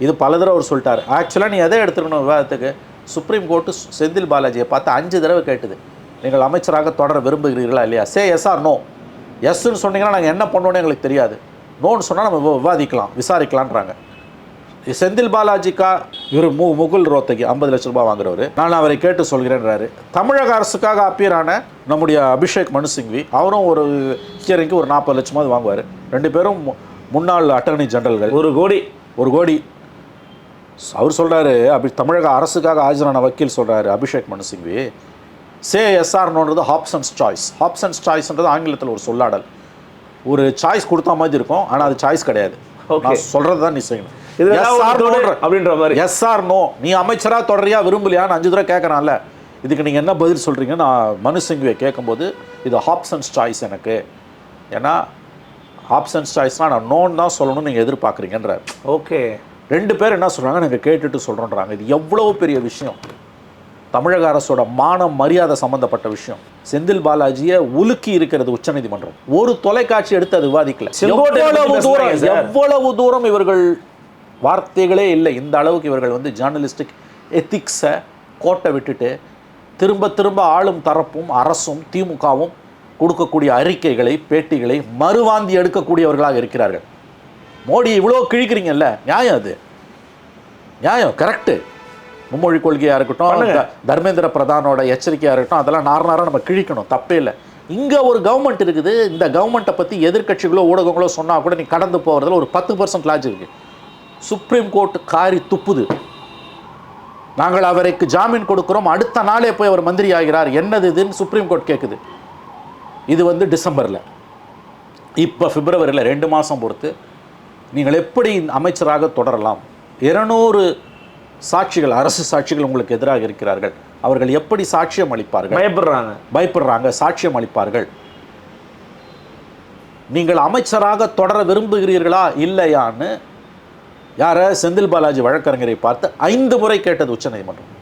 இது பல தடவை அவர் சொல்லிட்டார். ஆக்சுவலாக நீ எதை எடுத்துக்கணும் விவாதத்துக்கு, சுப்ரீம் கோர்ட்டு செந்தில் பாலாஜியை பார்த்து 5 தடவை கேட்டுது, நீங்கள் அமைச்சராக தொடர விரும்புகிறீர்களா இல்லையா, சே எஸ் ஆர் நோ. எஸ்ன்னு சொன்னீங்கன்னா நாங்கள் என்ன பண்ணோன்னு எங்களுக்கு தெரியாது, நோன்னு சொன்னால் நம்ம விவாதிக்கலாம் விசாரிக்கலான்றாங்க. செந்தில் பாலாஜிக்கா இவர் முகுல் ரோத்தகி 50 லட்ச ரூபாய் வாங்குறவர், நான் அவரை கேட்டு சொல்கிறேன்றாரு. தமிழக அரசுக்காக அப்பியரான நம்முடைய அபிஷேக் மனு சிங்வி, அவரும் ஒரு ஹியரிங்க்கு ஒரு 40 லட்சமாவது வாங்குவார். 2 பேரும் முன்னாள் அட்டர்னி ஜெனரல்கள். 1 கோடி அவர் சொல்கிறாரு. தமிழக அரசுக்காக ஆஜரான வக்கீல் சொல்கிறாரு அபிஷேக் மனு சிங்வி, சே எஸ்ஆர்னோன்றது ஹாப்சன்ஸ் சாய்ஸ். ஹாப்சன்ஸ் சாய்ஸ்ன்றது ஆங்கிலத்தில் ஒரு சொல்லாடல். ஒரு சாய்ஸ் கொடுத்தா மாதிரி இருக்கும், ஆனால் அது சாய்ஸ் கிடையாது. நான் சொல்கிறது தான் நீ செய்யணும் அப்படின்ற மாதிரி. எஸ் ஆர் நோ, நீ அமைச்சராக தொடரியா விரும்பலையான்னு 5 தடவை கேட்குறான்ல, இதுக்கு நீங்கள் என்ன பதில் சொல்கிறீங்க? நான் மனு சிங்வியை கேட்கும்போது இது ஹாப்சன்ஸ் சாய்ஸ் எனக்கு, ஏன்னா ஹாப்சன்ஸ் சாய்ஸ்னால் நான் நோன்னு தான் சொல்லணும்னு நீங்கள் எதிர்பார்க்குறீங்கன்றார். ஓகே, 2 பேர் என்ன சொல்கிறாங்க, நாங்கள் கேட்டுட்டு சொல்கிறோன்றாங்க. இது எவ்வளோ பெரிய விஷயம், தமிழக அரசோட மானம் மரியாதை சம்பந்தப்பட்ட விஷயம். செந்தில் பாலாஜியை உலுக்கி இருக்கிறது உச்சநீதிமன்றம். ஒரு தொலைக்காட்சி எடுத்து அது விவாதிக்கல. எவ்வளவு தூரம் இவர்கள் வார்த்தைகளே இல்லை. இந்த அளவுக்கு இவர்கள் ஜேர்னலிஸ்டிக் எத்திக்ஸை கோட்டை விட்டுட்டு திரும்ப திரும்ப ஆளும் தரப்பும் அரசும் திமுகவும் கொடுக்கக்கூடிய அறிக்கைகளை பேட்டிகளை மறுவாந்தி எடுக்கக்கூடியவர்களாக இருக்கிறார்கள். மோடி இவ்வளோ கிழிக்கிறீங்கல்ல, நியாயம் அது, நியாயம், கரெக்டு. மும்மொழி கொள்கையாக இருக்கட்டும், தர்மேந்திர பிரதானோட எச்சரிக்கையாக இருக்கட்டும், அதெல்லாம் நாராக நம்ம கிழிக்கணும், தப்பே இல்லை. இங்கே ஒரு கவர்மெண்ட் இருக்குது, இந்த கவர்மெண்ட்டை பற்றி எதிர்கட்சிகளோ ஊடகங்களோ சொன்னால் கூட நீ கடந்து போகிறதுல ஒரு 10% லாஜ் இருக்குது. சுப்ரீம் கோர்ட் காரி துப்புது. நாங்கள் அவருக்கு ஜாமீன் கொடுக்குறோம், அடுத்த நாளே போய் அவர் மந்திரி ஆகிறார், என்னது இதுன்னு சுப்ரீம் கோர்ட் கேட்குது. இது டிசம்பரில், இப்போ பிப்ரவரியில் 2 மாதம் பொறுத்து நீங்கள் எப்படி அமைச்சராக தொடரலாம்? 200 சாட்சிகள், அரசு சாட்சிகள் உங்களுக்கு எதிராக இருக்கிறார்கள். அவர்கள் எப்படி சாட்சியம் அளிப்பார்கள்? பயப்படுறாங்க, சாட்சியம் அளிப்பார்கள். நீங்கள் அமைச்சராக தொடர விரும்புகிறீர்களா இல்லையான்னு யாரை, செந்தில் பாலாஜி வழக்கறிஞரை பார்த்து 5 முறை கேட்டது உச்சநீதிமன்றம்.